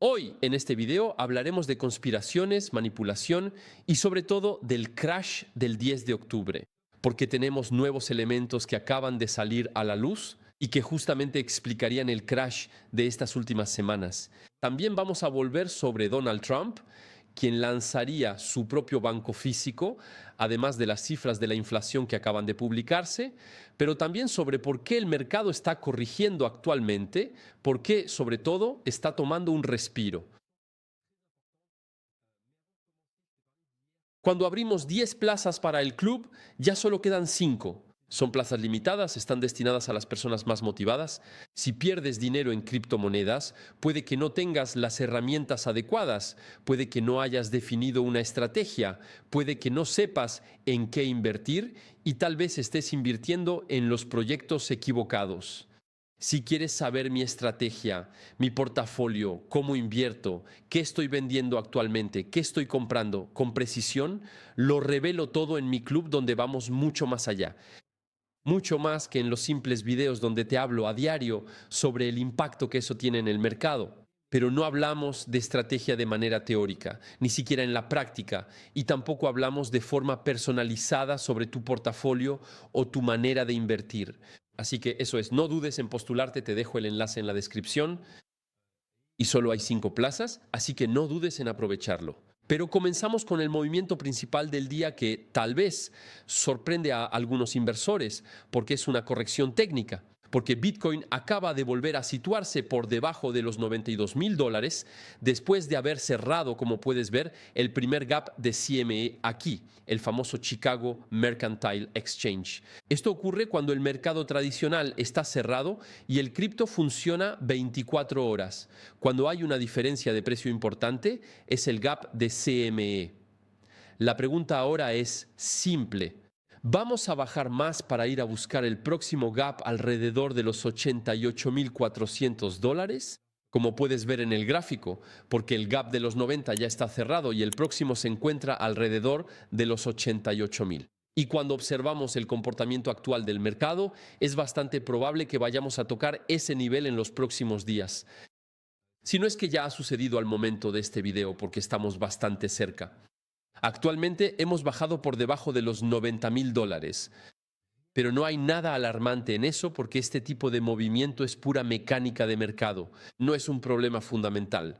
Hoy en este video hablaremos de conspiraciones, manipulación y sobre todo del crash del 10 de octubre, porque tenemos nuevos elementos que acaban de salir a la luz y que justamente explicarían el crash de estas últimas semanas. También vamos a volver sobre Donald Trump, quien lanzaría su propio banco físico, además de las cifras de la inflación que acaban de publicarse, pero también sobre por qué el mercado está corrigiendo actualmente, por qué sobre todo está tomando un respiro. Cuando abrimos 10 plazas para el club, ya solo quedan 5. Son plazas limitadas, están destinadas a las personas más motivadas. Si pierdes dinero en criptomonedas, puede que no tengas las herramientas adecuadas, puede que no hayas definido una estrategia, puede que no sepas en qué invertir y tal vez estés invirtiendo en los proyectos equivocados. Si quieres saber mi estrategia, mi portafolio, cómo invierto, qué estoy vendiendo actualmente, qué estoy comprando con precisión, lo revelo todo en mi club donde vamos mucho más allá. Mucho más que en los simples videos donde te hablo a diario sobre el impacto que eso tiene en el mercado. Pero no hablamos de estrategia de manera teórica, ni siquiera en la práctica, y tampoco hablamos de forma personalizada sobre tu portafolio o tu manera de invertir. Así que eso es, no dudes en postularte, te dejo el enlace en la descripción y solo hay 5 plazas, así que no dudes en aprovecharlo. Pero comenzamos con el movimiento principal del día que tal vez sorprende a algunos inversores porque es una corrección técnica, porque Bitcoin acaba de volver a situarse por debajo de los $92,000 después de haber cerrado, como puedes ver, el primer gap de CME aquí, el famoso Chicago Mercantile Exchange. Esto ocurre cuando el mercado tradicional está cerrado y el cripto funciona 24 horas. Cuando hay una diferencia de precio importante, es el gap de CME. La pregunta ahora es simple. ¿Vamos a bajar más para ir a buscar el próximo gap alrededor de los $88,400? Como puedes ver en el gráfico, porque el gap de los 90 ya está cerrado y el próximo se encuentra alrededor de los 88,000. Y cuando observamos el comportamiento actual del mercado, es bastante probable que vayamos a tocar ese nivel en los próximos días. Si no es que ya ha sucedido al momento de este video, porque estamos bastante cerca. Actualmente hemos bajado por debajo de los $90,000, pero no hay nada alarmante en eso porque este tipo de movimiento es pura mecánica de mercado, no es un problema fundamental.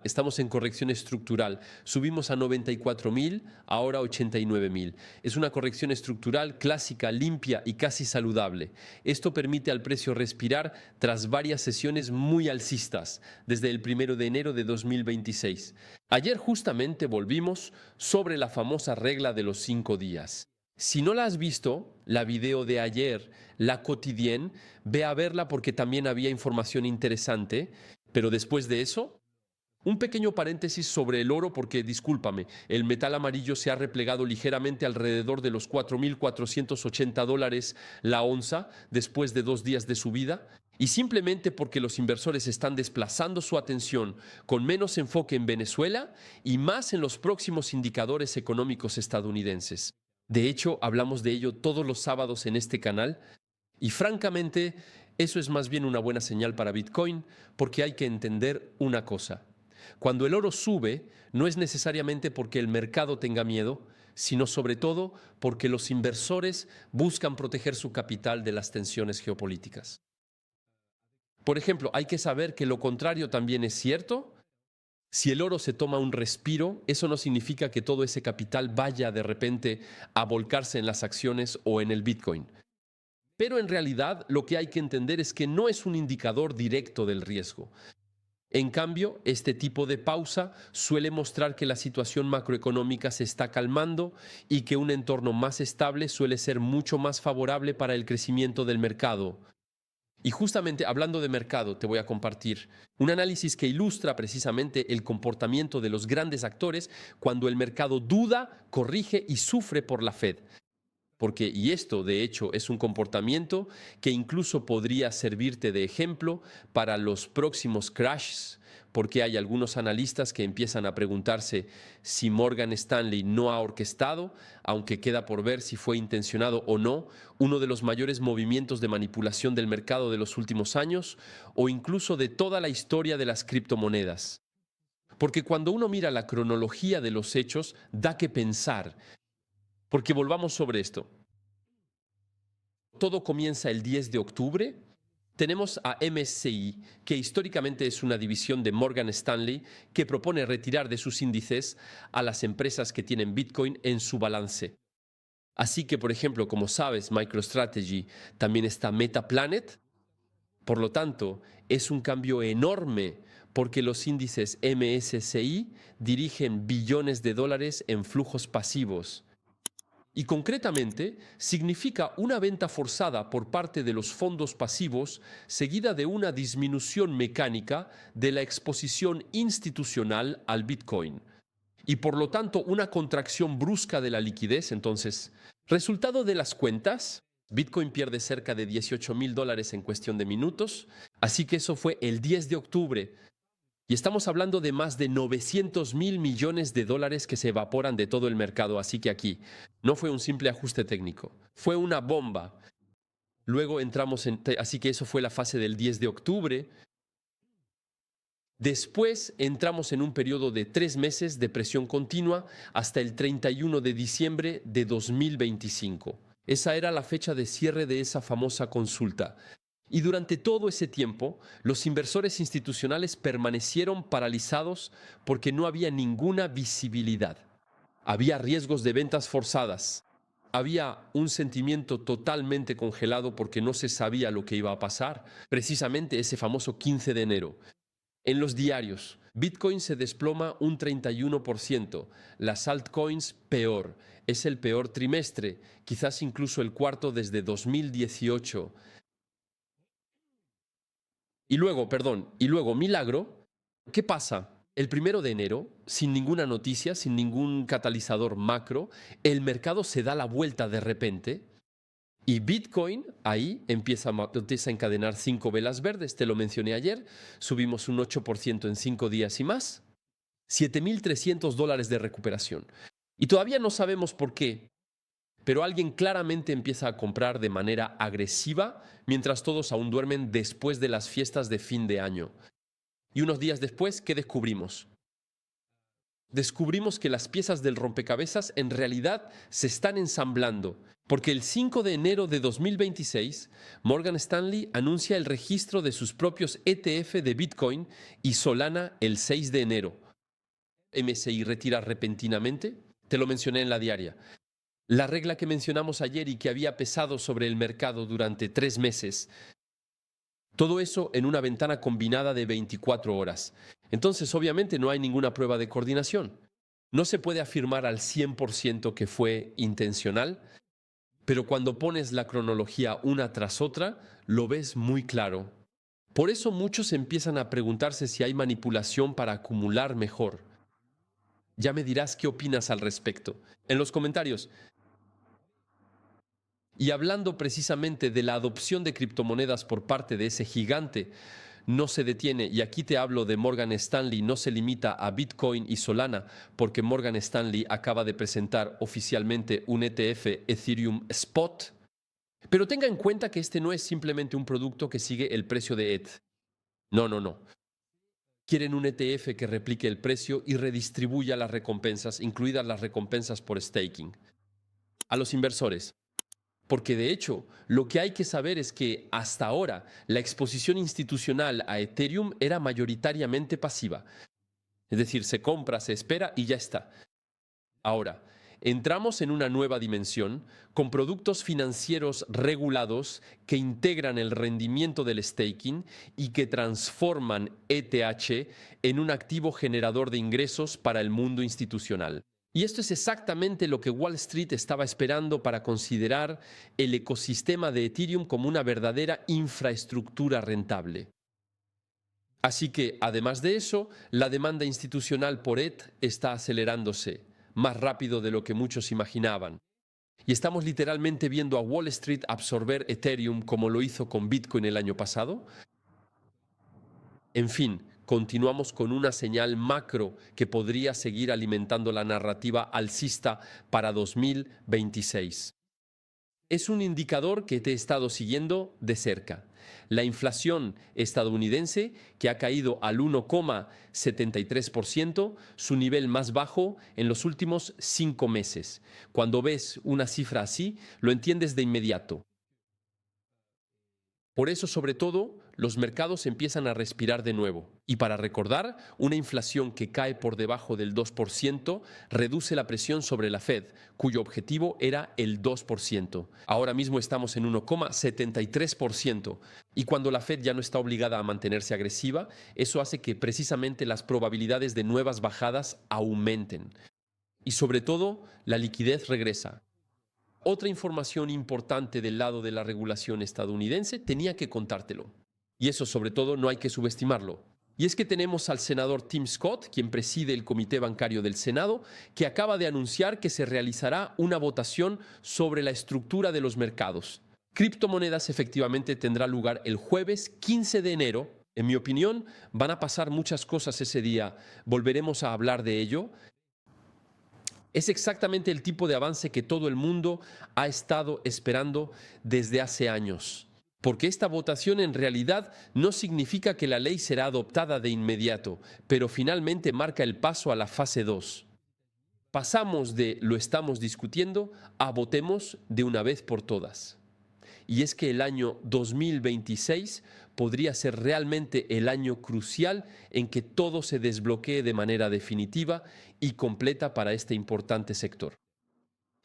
Estamos en corrección estructural. Subimos a 94,000, ahora 89,000. Es una corrección estructural clásica, limpia y casi saludable. Esto permite al precio respirar tras varias sesiones muy alcistas, desde el 1 de enero de 2026. Ayer justamente volvimos sobre la famosa regla de los 5 días. Si no la has visto, la video de ayer, la quotidienne, ve a verla porque también había información interesante, pero después de eso, un pequeño paréntesis sobre el oro porque, discúlpame, el metal amarillo se ha replegado ligeramente alrededor de los $4,480 la onza después de 2 días de subida y simplemente porque los inversores están desplazando su atención con menos enfoque en Venezuela y más en los próximos indicadores económicos estadounidenses. De hecho, hablamos de ello todos los sábados en este canal y francamente, eso es más bien una buena señal para Bitcoin porque hay que entender una cosa. Cuando el oro sube, no es necesariamente porque el mercado tenga miedo, sino sobre todo porque los inversores buscan proteger su capital de las tensiones geopolíticas. Por ejemplo, hay que saber que lo contrario también es cierto. Si el oro se toma un respiro, eso no significa que todo ese capital vaya de repente a volcarse en las acciones o en el Bitcoin. Pero en realidad lo que hay que entender es que no es un indicador directo del riesgo. En cambio, este tipo de pausa suele mostrar que la situación macroeconómica se está calmando y que un entorno más estable suele ser mucho más favorable para el crecimiento del mercado. Y justamente hablando de mercado, te voy a compartir un análisis que ilustra precisamente el comportamiento de los grandes actores cuando el mercado duda, corrige y sufre por la Fed. Porque, y esto de hecho es un comportamiento que incluso podría servirte de ejemplo para los próximos crashes, porque hay algunos analistas que empiezan a preguntarse si Morgan Stanley no ha orquestado, aunque queda por ver si fue intencionado o no, uno de los mayores movimientos de manipulación del mercado de los últimos años o incluso de toda la historia de las criptomonedas. Porque cuando uno mira la cronología de los hechos, da que pensar. Porque volvamos sobre esto. Todo comienza el 10 de octubre. Tenemos a MSCI, que históricamente es una división de Morgan Stanley, que propone retirar de sus índices a las empresas que tienen Bitcoin en su balance. Así que, por ejemplo, como sabes, MicroStrategy también está Metaplanet. Por lo tanto, es un cambio enorme porque los índices MSCI dirigen billones de dólares en flujos pasivos. Y concretamente, significa una venta forzada por parte de los fondos pasivos seguida de una disminución mecánica de la exposición institucional al Bitcoin. Y por lo tanto, una contracción brusca de la liquidez. Entonces, resultado de las cuentas, Bitcoin pierde cerca de $18,000 en cuestión de minutos. Así que eso fue el 10 de octubre. Y estamos hablando de más de 900,000 millones de dólares que se evaporan de todo el mercado. Así que aquí no fue un simple ajuste técnico, fue una bomba. Luego entramos en... Así que eso fue la fase del 10 de octubre. Después entramos en un periodo de 3 meses de presión continua hasta el 31 de diciembre de 2025. Esa era la fecha de cierre de esa famosa consulta. Y durante todo ese tiempo, los inversores institucionales permanecieron paralizados porque no había ninguna visibilidad. Había riesgos de ventas forzadas. Había un sentimiento totalmente congelado porque no se sabía lo que iba a pasar. Precisamente ese famoso 15 de enero. En los diarios, Bitcoin se desploma un 31%. Las altcoins peor. Es el peor trimestre, quizás incluso el cuarto desde 2018. Y luego, milagro, ¿qué pasa? El 1 de enero, sin ninguna noticia, sin ningún catalizador macro, el mercado se da la vuelta de repente y Bitcoin ahí empieza a encadenar 5 velas verdes, te lo mencioné ayer, subimos un 8% en 5 días y más, $7,300 de recuperación. Y todavía no sabemos por qué, pero alguien claramente empieza a comprar de manera agresiva mientras todos aún duermen después de las fiestas de fin de año. Y unos días después, ¿qué descubrimos? Descubrimos que las piezas del rompecabezas en realidad se están ensamblando, porque el 5 de enero de 2026, Morgan Stanley anuncia el registro de sus propios ETF de Bitcoin y Solana el 6 de enero. MSCI retira repentinamente, te lo mencioné en la diaria. La regla que mencionamos ayer y que había pesado sobre el mercado durante 3 meses. Todo eso en una ventana combinada de 24 horas. Entonces, obviamente, no hay ninguna prueba de coordinación. No se puede afirmar al 100% que fue intencional, pero cuando pones la cronología una tras otra, lo ves muy claro. Por eso muchos empiezan a preguntarse si hay manipulación para acumular mejor. Ya me dirás qué opinas al respecto. En los comentarios. Y hablando precisamente de la adopción de criptomonedas por parte de ese gigante, no se detiene, y aquí te hablo de Morgan Stanley, no se limita a Bitcoin y Solana, porque Morgan Stanley acaba de presentar oficialmente un ETF Ethereum Spot. Pero tenga en cuenta que este no es simplemente un producto que sigue el precio de ETH. No, no, no. Quieren un ETF que replique el precio y redistribuya las recompensas, incluidas las recompensas por staking. A los inversores. Porque de hecho, lo que hay que saber es que hasta ahora la exposición institucional a Ethereum era mayoritariamente pasiva. Es decir, se compra, se espera y ya está. Ahora, entramos en una nueva dimensión con productos financieros regulados que integran el rendimiento del staking y que transforman ETH en un activo generador de ingresos para el mundo institucional. Y esto es exactamente lo que Wall Street estaba esperando para considerar el ecosistema de Ethereum como una verdadera infraestructura rentable. Así que, además de eso, la demanda institucional por ETH está acelerándose, más rápido de lo que muchos imaginaban. Y estamos literalmente viendo a Wall Street absorber Ethereum como lo hizo con Bitcoin el año pasado. En fin, continuamos con una señal macro que podría seguir alimentando la narrativa alcista para 2026. Es un indicador que te he estado siguiendo de cerca. La inflación estadounidense, que ha caído al 1,73%, su nivel más bajo en los últimos 5 meses. Cuando ves una cifra así, lo entiendes de inmediato. Por eso, sobre todo, los mercados empiezan a respirar de nuevo. Y para recordar, una inflación que cae por debajo del 2% reduce la presión sobre la Fed, cuyo objetivo era el 2%. Ahora mismo estamos en 1,73%. Y cuando la Fed ya no está obligada a mantenerse agresiva, eso hace que precisamente las probabilidades de nuevas bajadas aumenten. Y sobre todo, la liquidez regresa. Otra información importante del lado de la regulación estadounidense tenía que contártelo. Y eso, sobre todo, no hay que subestimarlo. Y es que tenemos al senador Tim Scott, quien preside el Comité Bancario del Senado, que acaba de anunciar que se realizará una votación sobre la estructura de los mercados. Criptomonedas efectivamente tendrá lugar el jueves 15 de enero. En mi opinión, van a pasar muchas cosas ese día. Volveremos a hablar de ello. Es exactamente el tipo de avance que todo el mundo ha estado esperando desde hace años. Porque esta votación en realidad no significa que la ley será adoptada de inmediato, pero finalmente marca el paso a la fase 2. Pasamos de lo estamos discutiendo a votemos de una vez por todas. Y es que el año 2026 podría ser realmente el año crucial en que todo se desbloquee de manera definitiva y completa para este importante sector.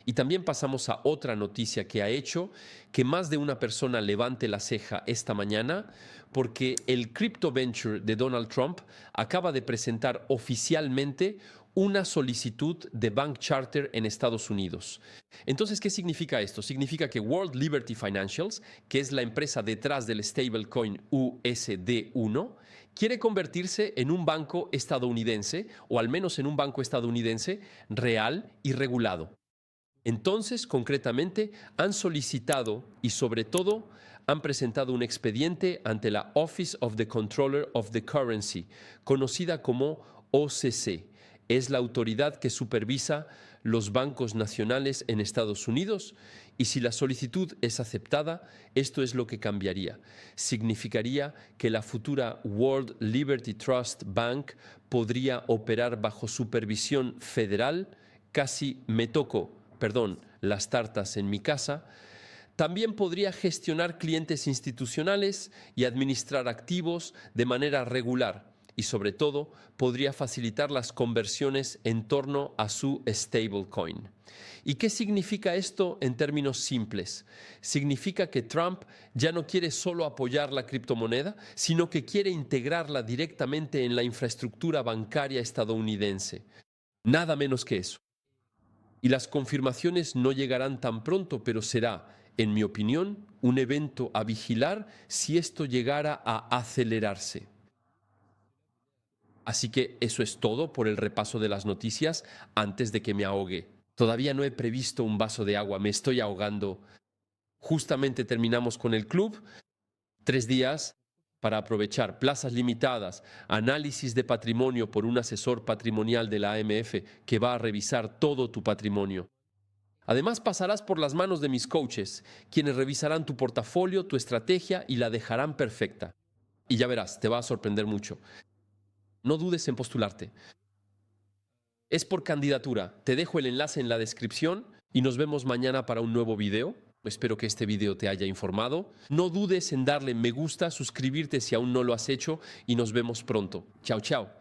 Y también pasamos a otra noticia que ha hecho que más de una persona levante la ceja esta mañana, porque el Crypto Venture de Donald Trump acaba de presentar oficialmente una solicitud de Bank Charter en Estados Unidos. Entonces, ¿qué significa esto? Significa que World Liberty Financials, que es la empresa detrás del stablecoin USD1, quiere convertirse en un banco estadounidense, o al menos en un banco estadounidense real y regulado. Entonces, concretamente, han solicitado y sobre todo han presentado un expediente ante la Office of the Comptroller of the Currency, conocida como OCC. Es la autoridad que supervisa los bancos nacionales en Estados Unidos y si la solicitud es aceptada, esto es lo que cambiaría. Significaría que la futura World Liberty Trust Bank podría operar bajo supervisión federal, casi las tartas en mi casa. También podría gestionar clientes institucionales y administrar activos de manera regular y sobre todo podría facilitar las conversiones en torno a su stablecoin. ¿Y qué significa esto en términos simples? Significa que Trump ya no quiere solo apoyar la criptomoneda, sino que quiere integrarla directamente en la infraestructura bancaria estadounidense. Nada menos que eso. Y las confirmaciones no llegarán tan pronto, pero será, en mi opinión, un evento a vigilar si esto llegara a acelerarse. Así que eso es todo por el repaso de las noticias antes de que me ahogue. Todavía no he previsto un vaso de agua, me estoy ahogando. Justamente terminamos con el club, 3 días para aprovechar plazas limitadas, análisis de patrimonio por un asesor patrimonial de la AMF que va a revisar todo tu patrimonio. Además, pasarás por las manos de mis coaches, quienes revisarán tu portafolio, tu estrategia y la dejarán perfecta. Y ya verás, te va a sorprender mucho. No dudes en postularte. Es por candidatura. Te dejo el enlace en la descripción y nos vemos mañana para un nuevo video. Espero que este video te haya informado. No dudes en darle me gusta, suscribirte si aún no lo has hecho y nos vemos pronto. Chao, chao.